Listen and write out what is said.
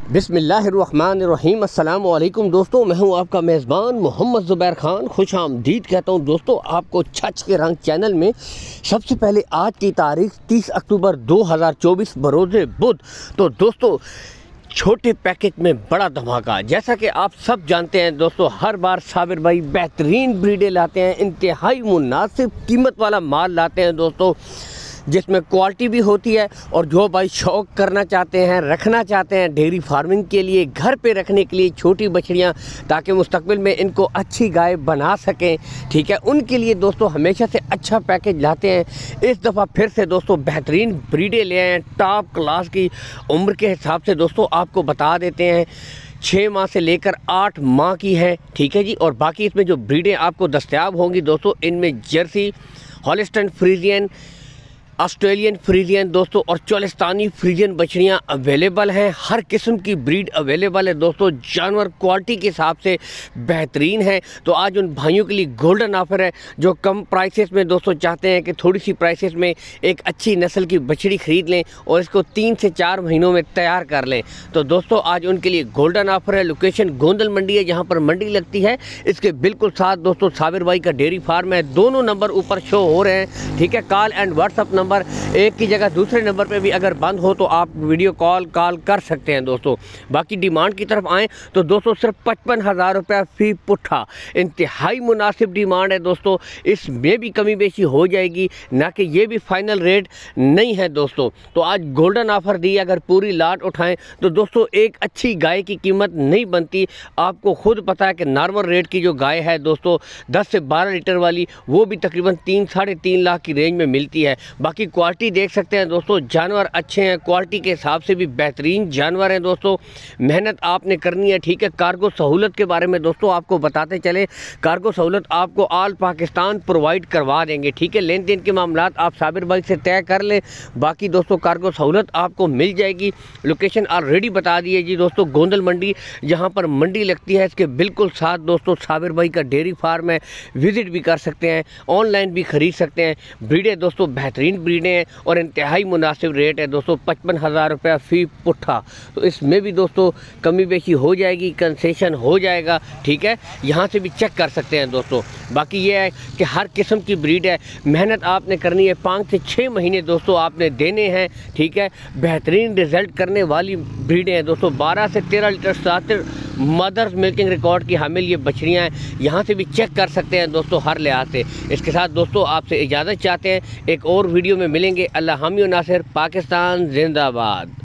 बिस्मिल्लाहिर्रहमानिर्रहीम। अस्सलाम वालेकुम दोस्तों, मैं हूं आपका मेज़बान मोहम्मद ज़ुबैर ख़ान। खुश आमदीद कहता हूं दोस्तों आपको छच के रंग चैनल में। सबसे पहले आज की तारीख 30 अक्टूबर 2024 बरोज़े बुध। तो दोस्तों छोटे पैकेज में बड़ा धमाका। जैसा कि आप सब जानते हैं दोस्तों, हर बार साबिर भाई बेहतरीन ब्रीडें लाते हैं, इंतहाई मुनासिब कीमत वाला माल लाते हैं दोस्तों, जिसमें क्वालिटी भी होती है। और जो भाई शौक़ करना चाहते हैं, रखना चाहते हैं डेयरी फार्मिंग के लिए, घर पे रखने के लिए छोटी बछड़ियाँ, ताकि मुस्तकबिल में इनको अच्छी गाय बना सकें, ठीक है, उनके लिए दोस्तों हमेशा से अच्छा पैकेज लाते हैं। इस दफ़ा फिर से दोस्तों बेहतरीन ब्रीडें ले आए हैं, टॉप क्लास की। उम्र के हिसाब से दोस्तों आपको बता देते हैं 6 माह से लेकर 8 माह की है, ठीक है जी। और बाकी इसमें जो ब्रीडें आपको दस्तयाब होंगी दोस्तों, इनमें जर्सी, हॉलिस्टन फ्रीजियन, ऑस्ट्रेलियन फ्रीजियन दोस्तों और चोलिस्तानी फ्रीजियन बछड़ियाँ अवेलेबल हैं। हर किस्म की ब्रीड अवेलेबल है दोस्तों। जानवर क्वालिटी के हिसाब से बेहतरीन है। तो आज उन भाइयों के लिए गोल्डन ऑफर है जो कम प्राइसेस में दोस्तों चाहते हैं कि थोड़ी सी प्राइसेस में एक अच्छी नस्ल की बछड़ी ख़रीद लें और इसको 3 से 4 महीनों में तैयार कर लें। तो दोस्तों आज उनके लिए गोल्डन ऑफर है। लोकेशन गोंदल मंडी है, जहाँ पर मंडी लगती है। इसके बिल्कुल साथ दोस्तों साबिर भाई का डेयरी फार्म है। दोनों नंबर ऊपर शो हो रहे हैं, ठीक है। कॉल एंड व्हाट्सअप नंबर एक की जगह दूसरे नंबर पे भी अगर बंद हो तो आप वीडियो कॉल कर सकते हैं दोस्तों। बाकी डिमांड की तरफ आएँ तो दोस्तों सिर्फ 55,000 रुपये फ़ी पुट्ठा, इंतहाई मुनासिब डिमांड है दोस्तों। इसमें भी कमी बेशी हो जाएगी, ना कि ये भी फाइनल रेट नहीं है दोस्तों। तो आज गोल्डन ऑफर दी, अगर पूरी लाट उठाएं तो दोस्तों एक अच्छी गाय की कीमत नहीं बनती। आपको खुद पता है कि नॉर्मल रेट की जो गाय है दोस्तों 10 से 12 लीटर वाली, वो भी तकरीबन 3 साढ़े 3 लाख की रेंज में मिलती है। बाकी क्वालिटी देख सकते हैं दोस्तों, जानवर अच्छे हैं, क्वालिटी के हिसाब से भी बेहतरीन जानवर हैं दोस्तों। मेहनत आपने करनी है, ठीक है। कार्गो सहूलत के बारे में दोस्तों आपको बताते चले, कार्गो सहूलत आपको ऑल पाकिस्तान प्रोवाइड करवा देंगे, ठीक है। लेन देन के मामलात आप साबिर भाई से तय कर लें। बाकी दोस्तों कार्गो सहूलत आपको मिल जाएगी। लोकेशन ऑलरेडी बता दी है जी दोस्तों, गोंदल मंडी, जहाँ पर मंडी लगती है। इसके बिल्कुल साथ दोस्तों साबिर भाई का डेयरी फार्म है, विजिट भी कर सकते हैं, ऑनलाइन भी खरीद सकते हैं। ब्रीडें दोस्तों बेहतरीन ब्रीडें हैं और इंतहाई मुनासिब रेट है दोस्तों, 55,000 रुपये फ़ी पुट्ठा। तो इसमें भी दोस्तों कमी बेशी हो जाएगी, कंसेशन हो जाएगा, ठीक है। यहाँ से भी चेक कर सकते हैं दोस्तों। बाकी ये है कि हर किस्म की ब्रीड है, मेहनत आपने करनी है, 5 से 6 महीने दोस्तों आपने देने हैं, ठीक है। बेहतरीन रिजल्ट करने वाली ब्रीडें हैं दोस्तों। 12 से 13 लीटर साथ मदर्स मिल्किंग रिकॉर्ड की हामिल ये बछड़ियाँ हैं। यहाँ से भी चेक कर सकते हैं दोस्तों हर लिहाज से। इसके साथ दोस्तों आपसे इजाज़त चाहते हैं, एक और वीडियो में मिलेंगे। अल्लाह हामी नासिर, पाकिस्तान जिंदाबाद।